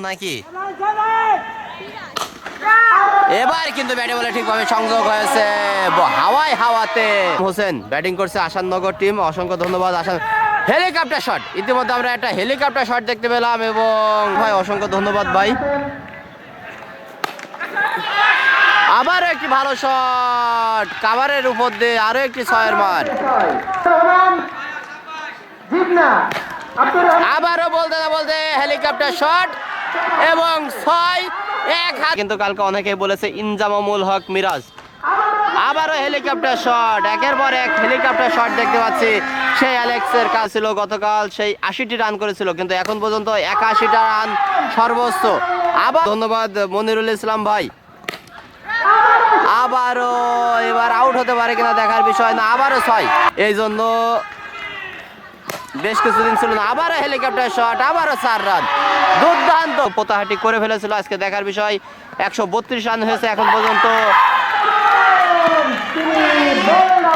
নাকি এবার কিন্তু ব্যাটে বলে ঠিকভাবে সংযোগ হয়েছে হাওয়াতে হোসেন ব্যাটিং করছে আসাননগর টিম। অসংখ্য ধন্যবাদ আসান। হেলিকপ্টার শট, ইতিমধ্যে আমরা একটা হেলিকপ্টার শট দেখতে পেলাম এবং ভাই অসংখ্য ধন্যবাদ ভাই। আবার একটি ভালো শট কাভারের উপর দিয়ে, আরো একটি 6-এর মার। আবারও বলতে না বলতে হেলিকপ্টার শট এবং 6-1 হাত। কিন্তু কালকে অনেকেই বলেছে ইনজামামুল হক মিরাজ, আবারও হেলিকপ্টার শট, একের পর এক হেলিকপ্টার শট দেখতে পাচ্ছি। সেই অ্যালেক্সের কাজ ছিল গতকাল, সেই 80টি রান করেছিল, কিন্তু এখন পর্যন্ত 81টা রান সর্বোচ্চ। আবার ধন্যবাদ মনিরুল ইসলাম ভাই। আবারও এবার আউট হতে পারে কিনা দেখার বিষয় না, আবারও 6, এই জন্য বেশ কিছুদিন ছিল না। আবারও হেলিকপ্টার শট, আবারও 4 রান, দুর্দান্ত। পোতাহাটি করে ফেলেছিল আজকে, দেখার বিষয়। 132 রান হয়েছে এখন পর্যন্ত।